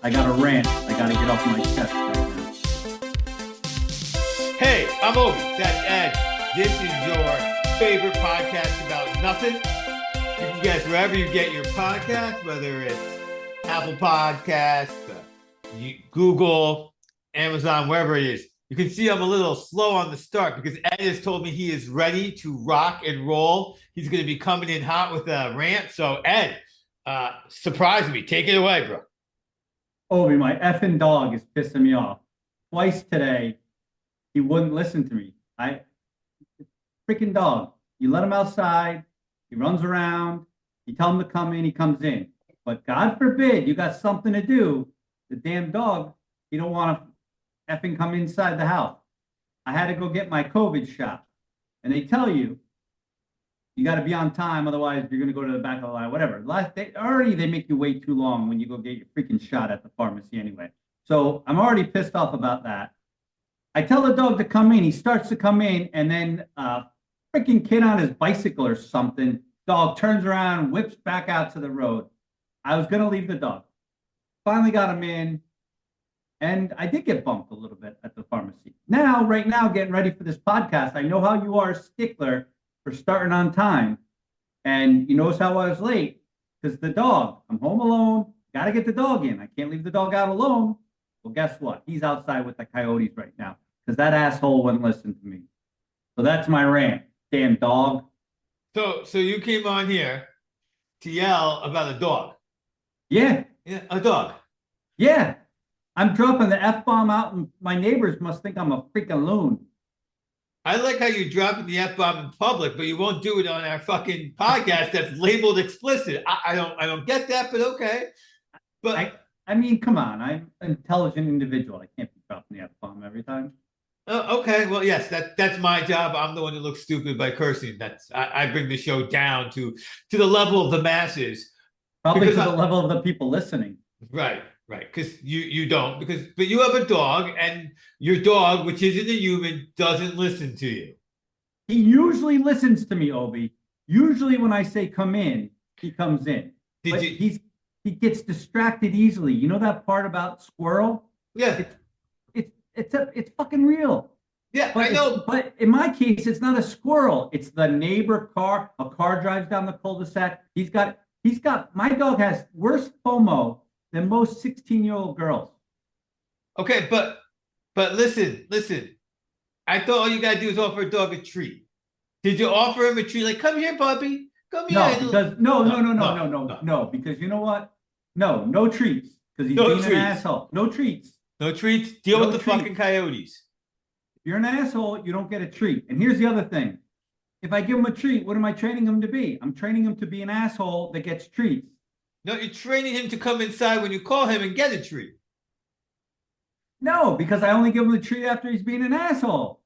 I got a rant. I got to get off my chest right now. Hey, I'm Obi. That's Ed. This is your favorite podcast about nothing. You can guess wherever you get your podcast, whether it's Apple Podcasts, Google, Amazon, wherever it is. You can see I'm a little slow on the start because Ed has told me he is ready to rock and roll. He's going to be coming in hot with a rant. So, Ed, surprise me. Take it away, bro. Obi, my effing dog is pissing me off. Twice today, he wouldn't listen to me. Freaking dog. You let him outside, he runs around, you tell him to come in, he comes in. But God forbid you got something to do, the damn dog, you don't want to effing come inside the house. I had to go get my COVID shot. And they tell you, you got to be on time, otherwise you're going to go to the back of the line, whatever. They make you wait too long when you go get your freaking shot at the pharmacy anyway. So I'm already pissed off about that. I tell the dog to come in. He starts to come in, and then freaking kid on his bicycle or something, dog turns around, whips back out to the road. I was going to leave the dog. Finally got him in. And I did get bumped a little bit at the pharmacy. Right now, getting ready for this podcast, I know how you are a stickler for starting on time. And you notice how I was late because the dog, I'm home alone, got to get the dog in. I can't leave the dog out alone. Well, guess what? He's outside with the coyotes right now because that asshole wouldn't listen to me. So that's my rant. Damn dog. So you came on here to yell about a dog. Yeah, a dog. Yeah. I'm dropping the F-bomb out, and my neighbors must think I'm a freaking loon. I like how you're dropping the F-bomb in public, but you won't do it on our fucking podcast that's labeled explicit. I don't get that, but okay. But I mean, come on. I'm an intelligent individual. I can't be dropping the F-bomb every time. Okay. Well, yes, that's my job. I'm the one who looks stupid by cursing. I bring the show down to the level of the masses. Probably to the level of the people listening. Right. Because you don't, but you have a dog, and your dog, which isn't a human, doesn't listen to you. He usually listens to me, Obi. Usually when I say come in, he comes in. He gets distracted easily. You know that part about squirrel? Yeah. It's fucking real. Yeah, I know. But in my case, it's not a squirrel. It's the neighbor car. A car drives down the cul-de-sac. My dog has worse FOMO than most 16-year-old girls. Okay, but listen. I thought all you gotta do is offer a dog a treat. Did you offer him a treat? Like, come here, puppy. Come here. No, because you know what? No treats. Because he's being an asshole. No treats. No treats. Deal with the fucking coyotes. If you're an asshole, you don't get a treat. And here's the other thing. If I give him a treat, what am I training him to be? I'm training him to be an asshole that gets treats. No, you're training him to come inside when you call him and get a treat. No, because I only give him the treat after he's being an asshole.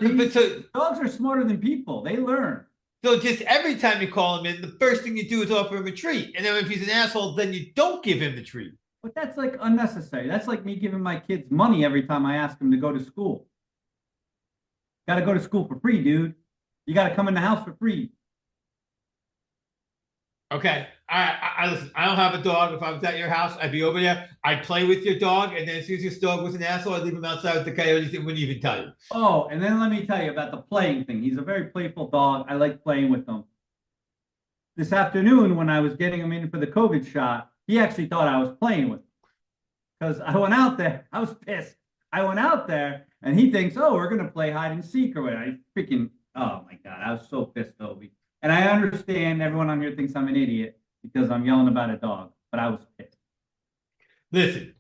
Dogs are smarter than people. They learn. So just every time you call him in, the first thing you do is offer him a treat. And then if he's an asshole, then you don't give him the treat. But that's like unnecessary. That's like me giving my kids money every time I ask them to go to school. Got to go to school for free, dude. You got to come in the house for free. Okay. I listen. I don't have a dog. If I was at your house, I'd be over there. I'd play with your dog, and then as soon as your dog was an asshole, I'd leave him outside with the coyotes and wouldn't even tell you. Oh, and then let me tell you about the playing thing. He's a very playful dog. I like playing with him. This afternoon, when I was getting him in for the COVID shot, he actually thought I was playing with him. Because I went out there. I was pissed. I went out there, and he thinks, oh, we're going to play hide and seek or whatever. Oh, my God. I was so pissed, Obi. And I understand everyone on here thinks I'm an idiot because I'm yelling about a dog, but I was pissed. Listen,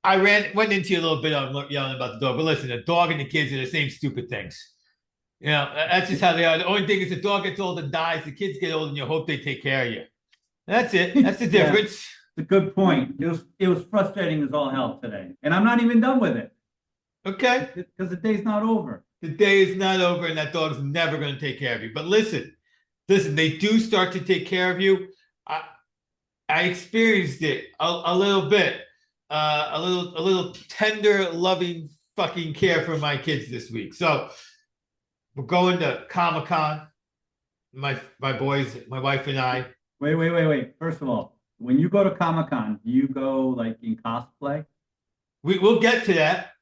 I went into you a little bit on yelling about the dog, but listen, the dog and the kids are the same stupid things. You know, that's just how they are. The only thing is the dog gets old and dies, the kids get old and you hope they take care of you. That's it. That's the difference. It's a good point. It was frustrating as all hell today. And I'm not even done with it. Okay. Because the day's not over. The day is not over and that dog's never going to take care of you. But listen, they do start to take care of you. I experienced it a little bit, a little tender, loving fucking care for my kids this week. So we're going to Comic-Con. My boys, my wife and I. Wait. First of all, when you go to Comic-Con, do you go like in cosplay? We'll get to that.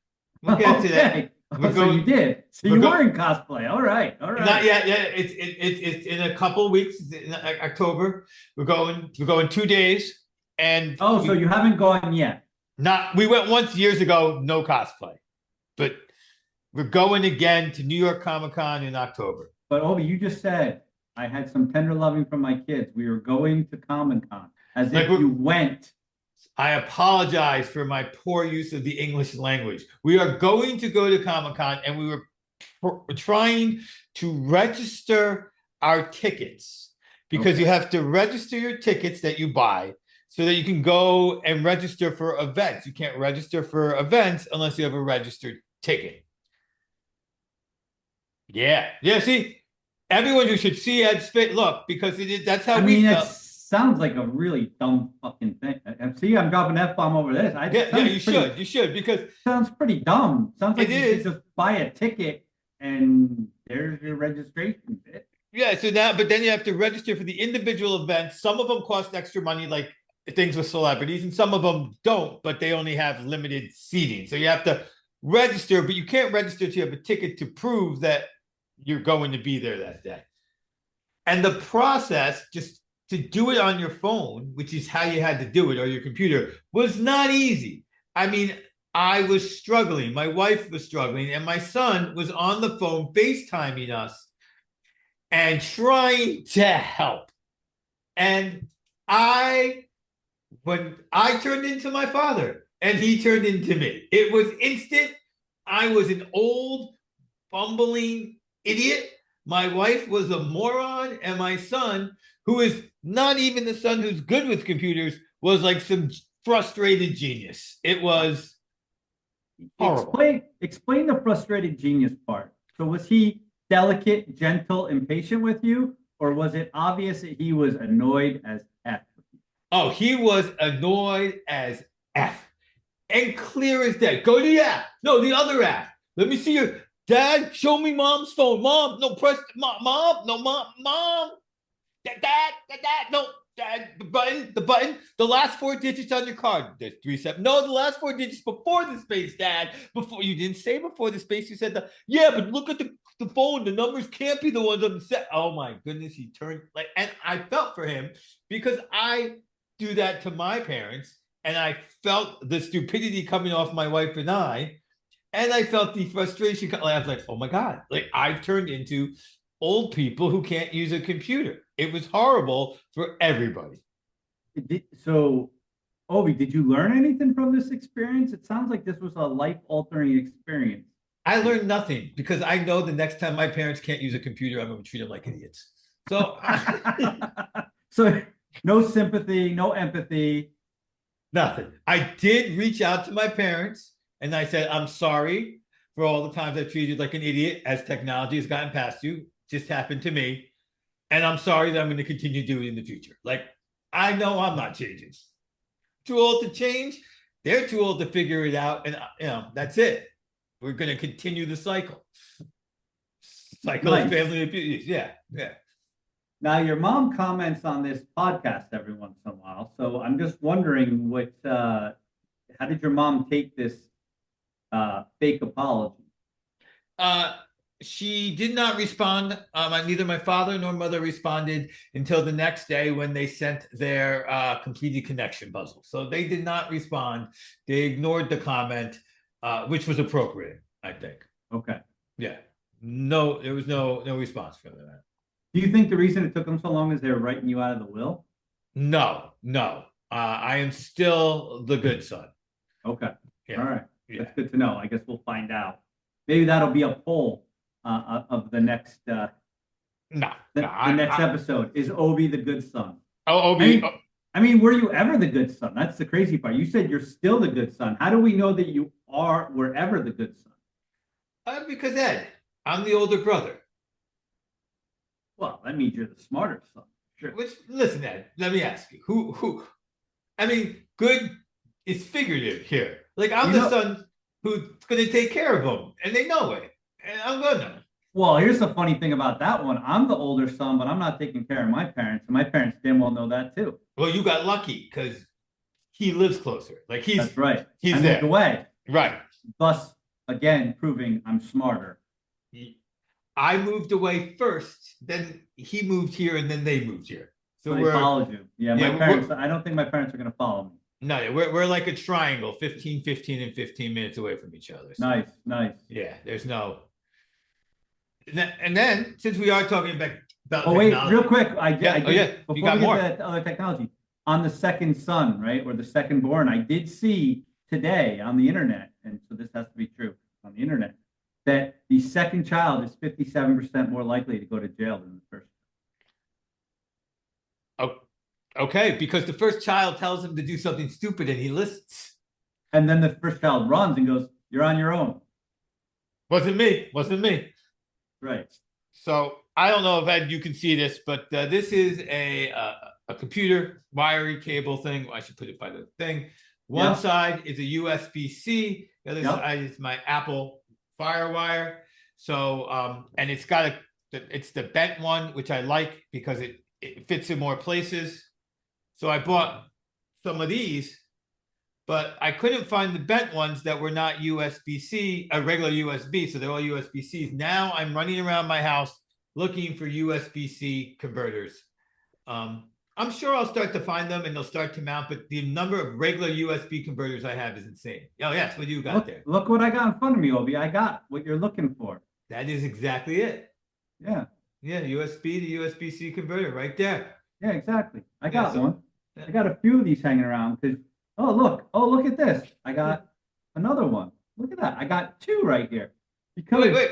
We'll get to that. Okay. We're So you going. did. So We're you go- were in cosplay. All right. All Not right. yet. Yeah, it's in a couple of weeks. It's in October. We're going 2 days, and Oh, so you haven't gone yet. we went once years ago. No cosplay, but we're going again to New York Comic Con in October. But Obi, you just said I had some tender loving from my kids. We were going to Comic-Con as Like if you went. I apologize for my poor use of the English language. We are going to go to Comic Con, and we were trying to register our tickets because you have to register your tickets that you buy so that you can go and register for events. You can't register for events unless you have a registered ticket. Yeah. Yeah. See, everyone who should see Ed's fit look because that's how I we mean, it felt. sounds like a really dumb fucking thing. See, I'm dropping F bomb over this. Yeah, you should because Sounds pretty dumb. Sounds like it you is. should just buy a ticket and there's your registration bit. Yeah, so now, but then you have to register for the individual events. Some of them cost extra money, like things with celebrities, and some of them don't, but they only have limited seating. So you have to register, but you can't register till you have a ticket to prove that you're going to be there that day. And the process, just to do it on your phone, which is how you had to do it, or your computer, was not easy. I mean, I was struggling, my wife was struggling, and my son was on the phone FaceTiming us and trying to help. And when I turned into my father and he turned into me, it was instant. I was an old, bumbling idiot. My wife was a moron, and my son, who is not even the son who's good with computers, was like some frustrated genius. It was horrible. Explain the frustrated genius part. So was he delicate, gentle, and patient with you, or was it obvious that he was annoyed as F with you? Oh, he was annoyed as F and clear as day. Go to the app. No, the other app. Let me see your dad. Show me mom's phone. Mom, no, press mom. No, mom. Dad, no. Dad, the button, the last four digits on your card. There's 3 7. No, the last four digits before the space, Dad. Before you didn't say before the space, you said yeah, but look at the phone. The numbers can't be the ones on the set. Oh my goodness, he turned like, and I felt for him because I do that to my parents, and I felt the stupidity coming off my wife and I felt the frustration. I was like, oh my God, like I've turned into old people who can't use a computer. It was horrible for everybody. So, Obi, did you learn anything from this experience? It sounds like this was a life-altering experience. I learned nothing because I know the next time my parents can't use a computer, I'm going to treat them like idiots. So, so no sympathy, no empathy. nothing. I did reach out to my parents and I said, I'm sorry for all the times I treated you like an idiot as technology has gotten past you. Just happened to me. And I'm sorry that I'm going to continue doing it in the future. Like, I know I'm not changing. Too old to change. They're too old to figure it out. And, that's it. We're going to continue the cycle. Cycle of family abuse. Yeah. Now, your mom comments on this podcast every once in a while. So I'm just wondering how did your mom take this fake apology? She did not respond. Neither my father nor mother responded until the next day when they sent their completed connection puzzle. So they did not respond. They ignored the comment, which was appropriate, I think. Okay. Yeah. No, there was no response from that. Do you think the reason it took them so long is they were writing you out of the will? No. I am still the good son. Okay. Yeah. All right. Yeah. That's good to know. I guess we'll find out. Maybe that'll be a poll of the next next episode. Is Obi the good son? Oh, Obi. I mean, were you ever the good son? That's the crazy part. You said you're still the good son. How do we know that you were ever the good son? Because Ed, I'm the older brother. Well, that means you're the smarter son. Sure. Listen, Ed, let me ask you. Who? I mean, good is figurative here. Like I'm the son who's going to take care of them, and they know it, and I'm gonna. Well, here's the funny thing about that one. I'm the older son, but I'm not taking care of my parents, and my parents damn well know that too. Well, you got lucky because he lives closer. Like That's right. I he's moved there. away, Right. thus again proving I'm smarter. I moved away first, then he moved here, and then they moved here. So So they we're followed you. Yeah, my yeah, parents. I don't think my parents are going to follow me. no, we're like a triangle, 15, 15, and 15 minutes away from each other. So Nice, nice. yeah, there's no. And then since we are talking about Oh wait, real technology, quick. yeah, oh yeah, you before got we get more. to that other technology, on the second son, right, or the second born, I did see today on the internet, and so this has to be true on the internet, that the second child is 57% more likely to go to jail than the first. Oh, okay, because the first child tells him to do something stupid and he listens. And then the first child runs and goes, "You're on your own." Wasn't me. Wasn't me. Right. So I don't know if Ed, you can see this, but this is a computer wiring cable thing. I should put it by the thing. One Yep. side is a USB-C. The other Yep. side is my Apple FireWire. So and it's got it's the bent one, which I like because it fits in more places. So I bought some of these, but I couldn't find the bent ones that were not USB-C, a regular USB. So they're all USB-Cs. Now I'm running around my house looking for USB-C converters. I'm sure I'll start to find them and they'll start to mount, but the number of regular USB converters I have is insane. Oh, yes, what do you got there? Look what I got in front of me, Obi. I got what you're looking for. That is exactly it. Yeah. Yeah, USB to USB-C converter right there. Yeah, exactly. I got so, one. yeah. I got a few of these hanging around because, oh, look at this. I got another one. Look at that. I got two right here. Because wait.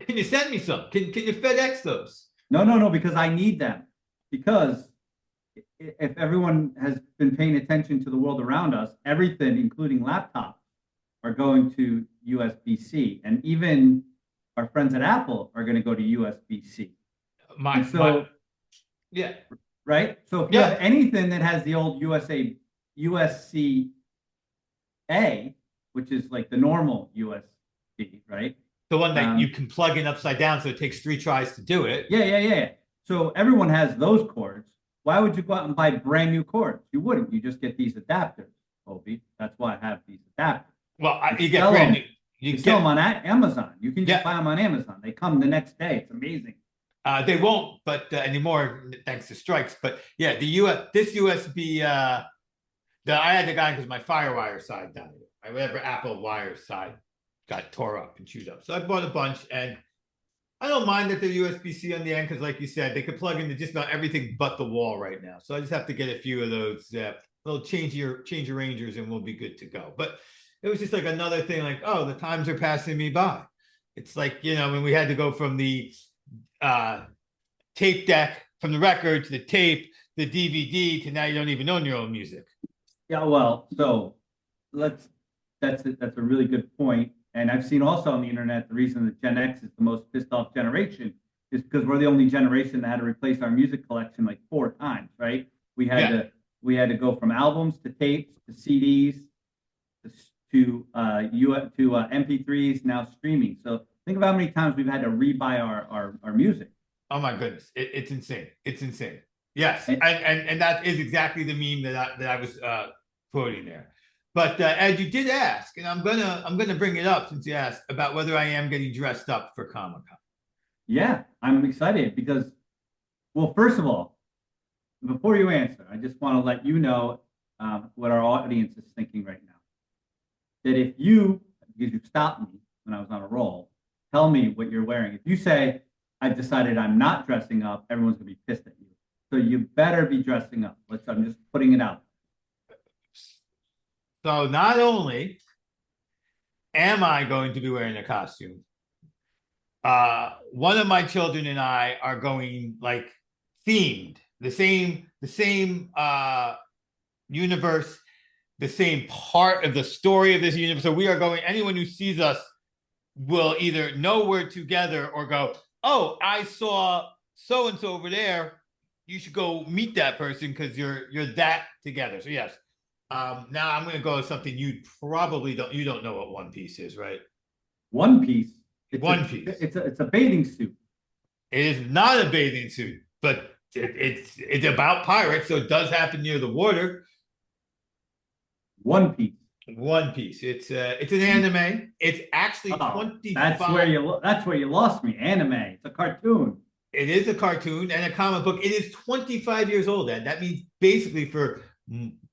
Can you send me some? Can you FedEx those? No, because I need them. Because if everyone has been paying attention to the world around us, everything, including laptops, are going to USB-C. And even our friends at Apple are going to go to USB-C. Yeah. Right? So if you have anything that has the old USC-A, which is like the normal USB, right? The one that you can plug in upside down, so it takes 3 tries to do it. Yeah. So everyone has those cords. Why would you go out and buy brand new cords? You wouldn't. You just get these adapters, Obi. That's why I have these adapters. Well, you get brand new. You sell them on Amazon. You can just buy them on Amazon. They come the next day. It's amazing. They won't, but anymore thanks to strikes. But yeah, this USB, I had to guy because my FireWire side died. My whatever Apple wire side got tore up and chewed up. So I bought a bunch, and I don't mind that they're USB-C on the end because, like you said, they could plug into just about everything but the wall right now. So I just have to get a few of those little change your rangers, and we'll be good to go. But it was just like another thing, like, oh, the times are passing me by. It's like, when we had to go from the tape deck, from the record to the tape, the DVD, to now you don't even own your own music. Yeah, well, so that's a really good point. And I've seen also on the internet the reason that Gen X is the most pissed off generation is because we're the only generation that had to replace our music collection like 4 times, right? We had to go from albums to tapes to CDs to MP3s, now streaming. So think about how many times we've had to rebuy our music. Oh my goodness, it's insane. It's insane. Yes, and that is exactly the meme that I was quoting there. But Ed, you did ask, and I'm gonna bring it up since you asked about whether I am getting dressed up for Comic-Con. Yeah, I'm excited because, well, first of all, before you answer, I just want to let you know what our audience is thinking right now. That if because you stopped me when I was on a roll, tell me what you're wearing. If you say, I've decided I'm not dressing up, everyone's going to be pissed at you. So you better be dressing up. I'm just putting it out. So not only am I going to be wearing a costume, one of my children and I are going like themed, the same universe, the same part of the story of this universe. So we are going, anyone who sees us will either know we're together or go, oh, I saw so-and-so over there. You should go meet that person because you're that together. So yes. Now I'm going to go with something you don't know what One Piece is, right? One Piece? It's One a Piece. it's a bathing suit. It is not a bathing suit, but it's about pirates, so it does happen near the water. One Piece. One Piece. It's an anime. It's actually Oh, 25. that's where you lost me. Anime. It's a cartoon. It is a cartoon and a comic book. It is 25 years old, and that means basically for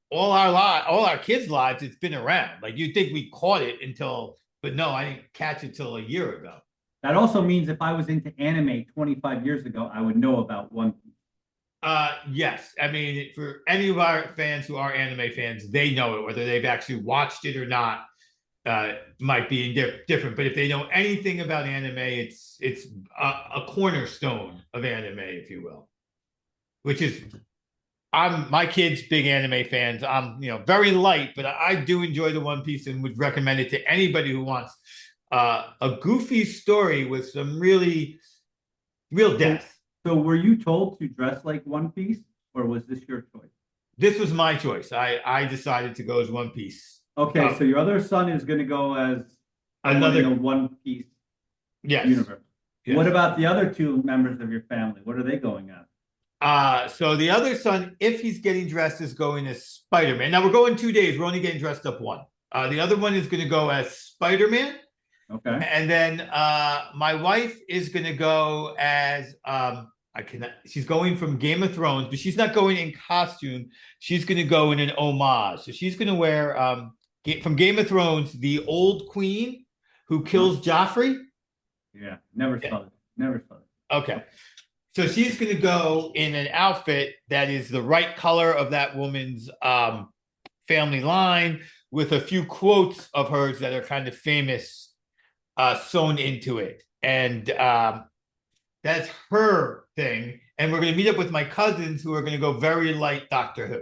all our kids' lives, it's been around. Like you'd think we caught it until, but no, I didn't catch it till a year ago. That also means if I was into anime 25 years ago, I would know about One Piece. Yes. I mean, for any of our fans who are anime fans, they know it, whether they've actually watched it or not. Might be different, but if they know anything about anime, it's a cornerstone of anime, if you will. Which is, I'm my kids big anime fans. I'm very light, but I do enjoy the One Piece and would recommend it to anybody who wants a goofy story with some really real depth. So were you told to dress like One Piece, or was this your choice? This was my choice. I decided to go as One Piece. Okay, so your other son is going to go as Another in the One Piece universe. Yes. What about the other two members of your family? What are they going as? So the other son, if he's getting dressed, is going as Spider-Man. Now we're going 2 days. We're only getting dressed up one. The other one is going to go as Spider-Man. Okay. And then my wife is going to go as she's going from Game of Thrones, but she's not going in costume. She's going to go in an homage. So she's going to wear from Game of Thrones the old queen who kills Joffrey. Yeah, never saw it. Never saw it. Okay. So she's going to go in an outfit that is the right color of that woman's family line, with a few quotes of hers that are kind of famous sewn into it. And that's her thing. And we're going to meet up with my cousins who are going to go very light Doctor Who.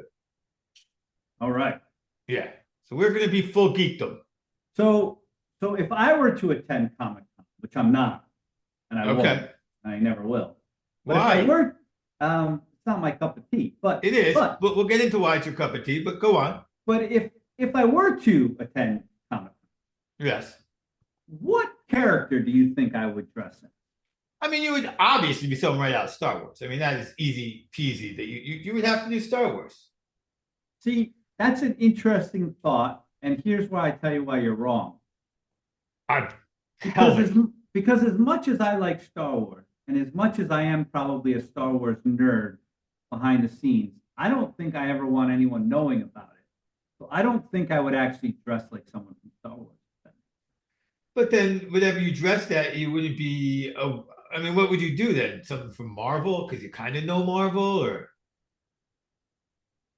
All right. Yeah. So we're going to be full geekdom. So if I were to attend Comic-Con, which I'm not, and I won't, and I never will. But Why? if I were, it's not my cup of tea. But it is. But we'll get into why it's your cup of tea. But go on. But if I were to attend Comic-Con, yes, what character do you think I would dress in? I mean, you would obviously be someone right out of Star Wars. I mean, that is easy peasy. That you would have to do Star Wars. See, that's an interesting thought, and here's why I tell you why you're wrong. Because as much as I like Star Wars, and as much as I am probably a Star Wars nerd behind the scenes, I don't think I ever want anyone knowing about it. So I don't think I would actually dress like someone from Star Wars. But then, whatever you dressed at, you wouldn't be. I mean, what would you do then? Something from Marvel, because you kind of know Marvel, or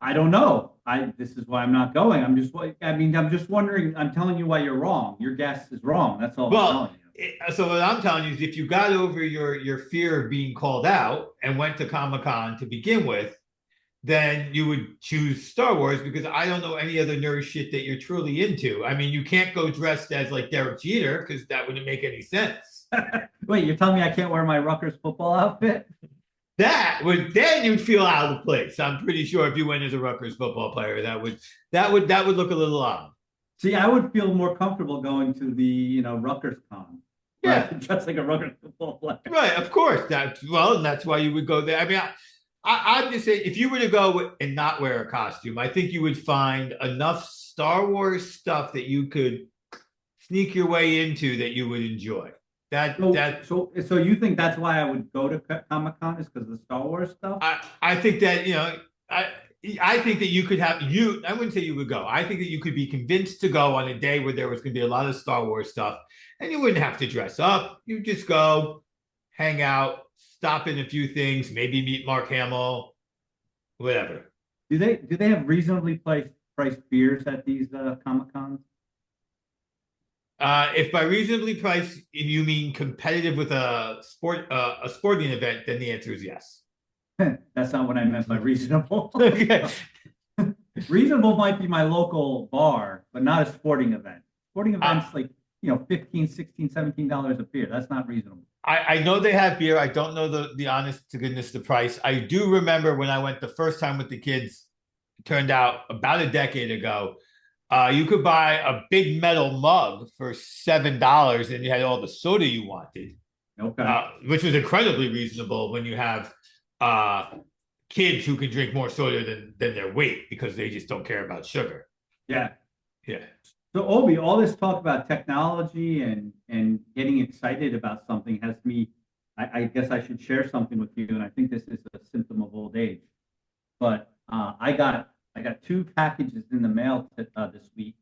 I don't know. This is why I'm not going. I'm just wondering. I'm telling you why you're wrong. Your guess is wrong. That's all I'm telling you. So what I'm telling you is, if you got over your fear of being called out and went to Comic-Con to begin with, then you would choose Star Wars, because I don't know any other nerd shit that you're truly into. I mean, you can't go dressed as like Derek Jeter, because that wouldn't make any sense. Wait, you're telling me I can't wear my Rutgers football outfit? Then you'd feel out of place. I'm pretty sure if you went as a Rutgers football player, that would look a little odd. See, I would feel more comfortable going to the Rutgers con. Yeah, dressed like a Rutgers football player. Right, of course. And that's why you would go there. I mean, I'm just saying, if you were to go and not wear a costume, I think you would find enough Star Wars stuff that you could sneak your way into that you would enjoy. So you think that's why I would go to Comic-Con, is because of the Star Wars stuff? I think that I think that you could I wouldn't say you would go. I think that you could be convinced to go on a day where there was going to be a lot of Star Wars stuff, and you wouldn't have to dress up. You just go, hang out, stop in a few things, maybe meet Mark Hamill, whatever. Do they have reasonably priced beers at these Comic-Cons? If by reasonably priced you mean competitive with a sporting event, then the answer is yes. That's not what I meant by reasonable. Okay. Reasonable might be my local bar, but not a sporting event. Sporting events like $15, $16, $17 a beer. That's not reasonable. I know they have beer. I don't know the honest to goodness the price. I do remember when I went the first time with the kids, it turned out about a decade ago, You could buy a big metal mug for $7, and you had all the soda you wanted, Okay. which was incredibly reasonable when you have uh, kids who can drink more soda than their weight because they just don't care about sugar. Yeah. Yeah. So Obi, all this talk about technology and getting excited about something has me. I guess I should share something with you, and I think this is a symptom of old age. But I got two packages in the mail this week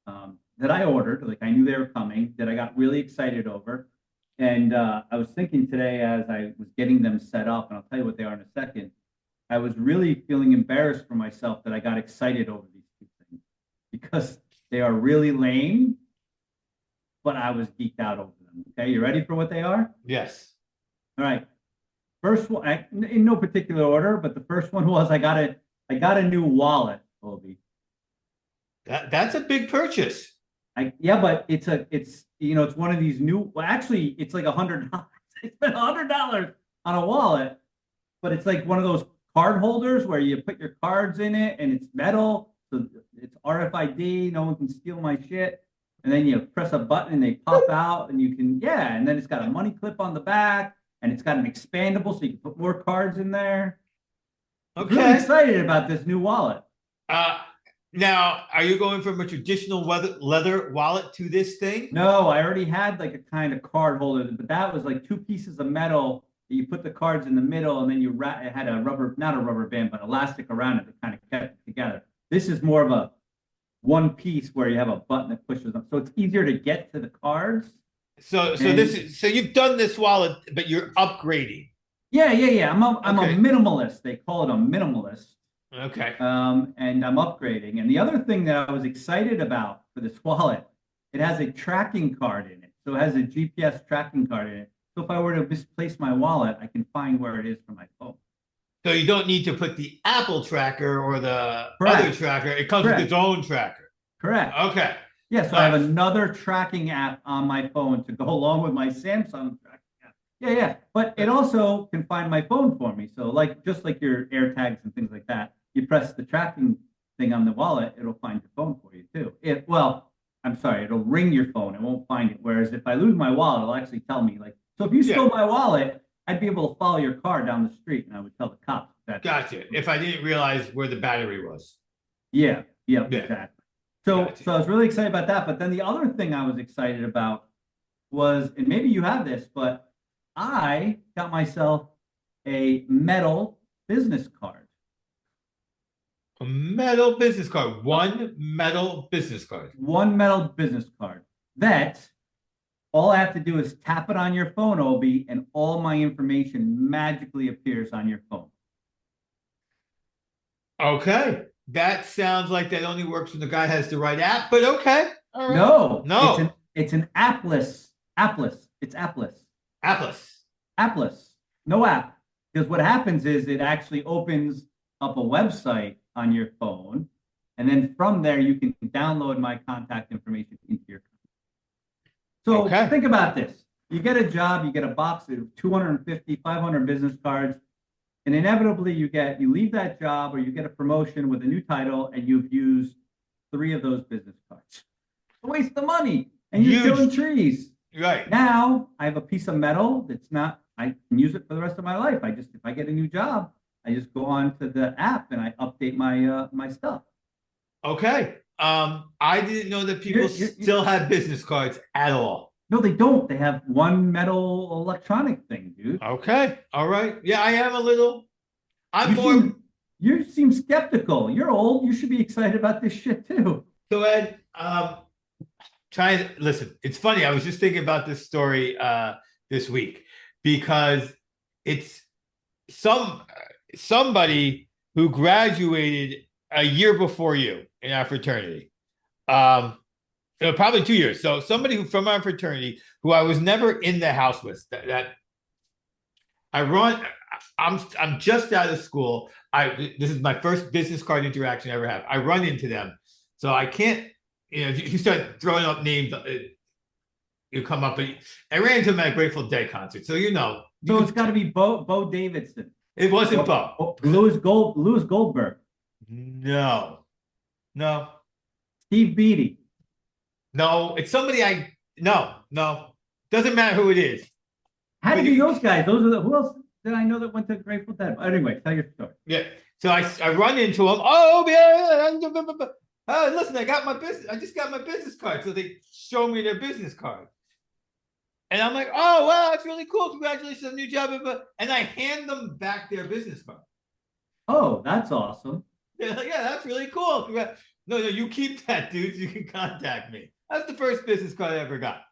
that I ordered. Like I knew they were coming. That I got really excited over, and I was thinking today as I was getting them set up, and I'll tell you what they are in a second. I was really feeling embarrassed for myself that I got excited over these two things because they are really lame, but I was geeked out over them. Okay, you ready for what they are? Yes. All right. First one, in no particular order, but the first one was I got a new wallet, Obi. That's a big purchase. Yeah, but it's one of these new. Well, actually, it's like $100. I spent $100 on a wallet, but it's like one of those card holders where you put your cards in it, and it's metal, so it's RFID. No one can steal my shit. And then you press a button, and they pop out, and you can And then it's got a money clip on the back, and it's got an expandable, so you can put more cards in there. I'm really Okay. excited about this new wallet. Uh, Now, are you going from a traditional leather wallet to this thing? No, I already had like a kind of card holder, but that was like two pieces of metal that you put the cards in the middle, and then it had a rubber, not a rubber band, but elastic around it that kind of kept it together. This is more of a one piece where you have a button that pushes up, so it's easier to get to the cards. So you've done this wallet, but you're upgrading. Yeah. I'm a Okay. minimalist. They call it a minimalist. Okay. And I'm upgrading. And the other thing that I was excited about for this wallet, it has a tracking card in it. So it has a GPS tracking card in it. So if I were to misplace my wallet, I can find where it is from my phone. So you don't need to put the Apple tracker or the other Correct. tracker. It comes with its Correct. own tracker. Correct. Okay. Yeah, so I have another tracking app on my phone to go along with my Samsung tracking app. Yeah. But it also can find my phone for me. So like just like your AirTags and things like that, you press the tracking thing on the wallet, it'll find your phone for you too. I'm sorry, it'll ring your phone. It won't find it. Whereas if I lose my wallet, it'll actually tell me like, so if you Yeah. stole my wallet, I'd be able to follow your car down the street and I would tell the cops that. Gotcha. If I didn't realize where the battery was. Yeah, Yeah. exactly. So, Gotcha. so I was really excited about that. But then the other thing I was excited about was, and maybe you have this, but I got myself a metal business card. A metal business card. One metal business card. One metal business card that all I have to do is tap it on your phone, Obi, and all my information magically appears on your phone. Okay. That sounds like that only works when the guy has the right app, but okay. All right. No, No. it's an appless. Appless. It's appless. Appless. Appless. No app. Because what happens is it actually opens up a website on your phone, and then from there you can download my contact information into your phone. So Okay. think about this. You get a job, you get a box of 250, 500 business cards, and inevitably you leave that job or you get a promotion with a new title and you've used 3 of those business cards. It's a waste of money and you're Huge. killing trees. Right. Now I have a piece of metal that's not, I can use it for the rest of my life. If I get a new job, I just go on to the app and I update my stuff. Okay. I didn't know that people still have business cards at all. No, they don't. They have one metal electronic thing, dude. Okay. All right. Yeah, I am a little. You seem skeptical. You're old. You should be excited about this shit too. So Ed, listen. It's funny. I was just thinking about this story this week because it's somebody who graduated a year before you in our fraternity. Probably 2 years. So somebody from our fraternity who I was never in the house with. That I run. I'm just out of school. This is my first business card interaction I ever have. I run into them, so I can't. If you start throwing up names, you come up. I ran into them at a Grateful Dead concert, so So it's got to be Bo Davidson. It wasn't Bo. Louis Goldberg. No. Steve Beatty. No, it's somebody no. Doesn't matter who it is. Had to be those guys. Those are who else did I know that went to Grateful Dead? Anyway, tell your story. Yeah. So I run into him. Oh, yeah. Listen, I just got my business card. So they show me their business card. And I'm like, oh, wow, that's really cool. Congratulations on the new job. And I hand them back their business card. Oh, that's awesome. Yeah, that's really cool. No, you keep that, dude. You can contact me. That's the first business card I ever got.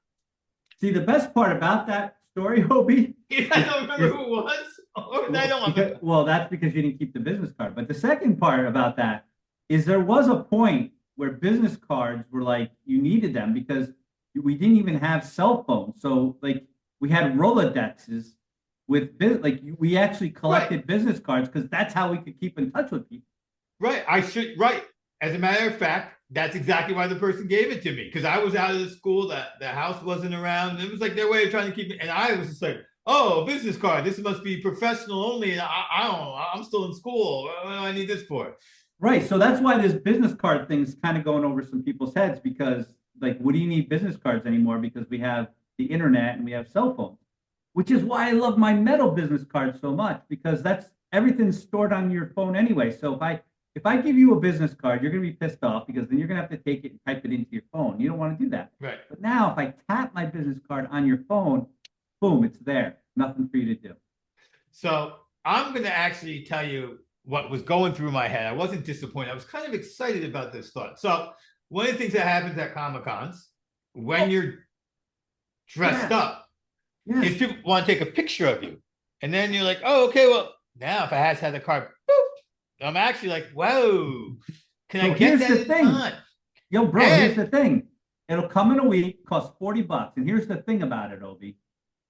See, the best part about that story, Hobie. I don't remember who it was. Well, that's because you didn't keep the business card. But the second part about that is there was a point where business cards were like you needed them because we didn't even have cell phones. So like we had Rolodexes with we actually collected business cards because that's how we could keep in touch with people. Right. Right. As a matter of fact, that's exactly why the person gave it to me because I was out of the school. The house wasn't around. It was like their way of trying to keep me. And I was just like, oh, a business card. This must be professional only. And I don't know. I'm still in school. What do I need this for? Right. So that's why this business card thing's kind of going over some people's heads because, like, what do you need business cards anymore? Because we have the internet and we have cell phones, which is why I love my metal business card so much because everything's stored on your phone anyway. So if I give you a business card, you're going to be pissed off because then you're going to have to take it and type it into your phone. You don't want to do that. Right. But now if I tap my business card on your phone, boom, it's there. Nothing for you to do. So I'm going to actually tell you what was going through my head. I wasn't disappointed. I was kind of excited about this thought. So one of the things that happens at Comic-Cons when you're dressed up is people want to take a picture of you. And then you're like, oh, okay, well, now if I had the card, boop, I'm actually like, whoa, can I get that in time? Yo, bro, here's the thing. It'll come in a week, cost $40. And here's the thing about it, Obi.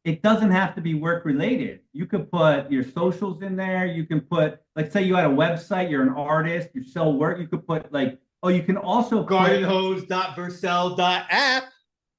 It doesn't have to be work related. You could put your socials in there. You can put, like, say you had a website, you're an artist, you sell work. You could put you can also gardenhose.vercel.app.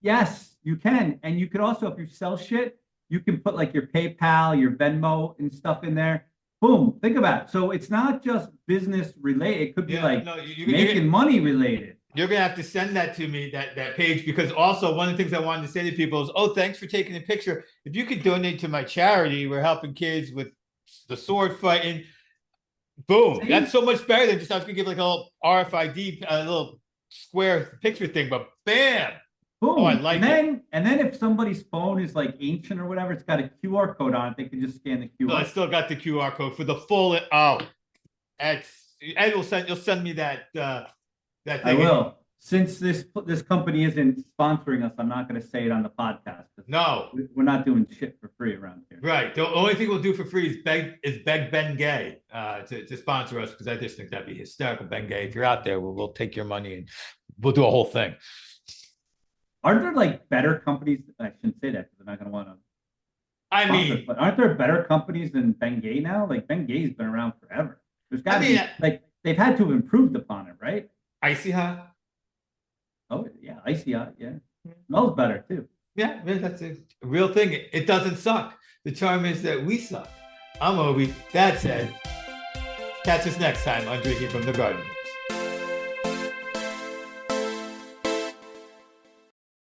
Yes, you can. And you could also, if you sell shit, you can put like your PayPal, your Venmo and stuff in there. Boom. Think about it. So it's not just business related. It could be making money related. You're going to have to send that to me, that page, because also one of the things I wanted to say to people is, oh, thanks for taking the picture. If you could donate to my charity, we're helping kids with the sword fighting. Boom. See? That's so much better than just I was going to give like a little RFID, a little square picture thing, but bam. Boom. Oh, I like it. And then if somebody's phone is like ancient or whatever, it's got a QR code on it. They can just scan the QR. No, I still got the QR code for the full. Oh, Ed will send. You'll send me that. That thing. I will. Since this company isn't sponsoring us, I'm not going to say it on the podcast. No, we're not doing shit for free around here. Right. The only thing we'll do for free is beg Ben Gay to sponsor us because I just think that'd be hysterical. Ben Gay, if you're out there, we'll take your money and we'll do a whole thing. Aren't there like better companies? I shouldn't say that because I'm not going to want to. I mean, but aren't there better companies than Ben Gay now? Like Ben Gay's been around forever. There's got to be like they've had to have improved upon it, right? Icy Hot. Oh yeah, Icy Hot. Yeah, smells better too. Yeah, that's a real thing. It doesn't suck. The charm is that we suck. I'm Obi. That said, catch us next time on Drinking from the Garden.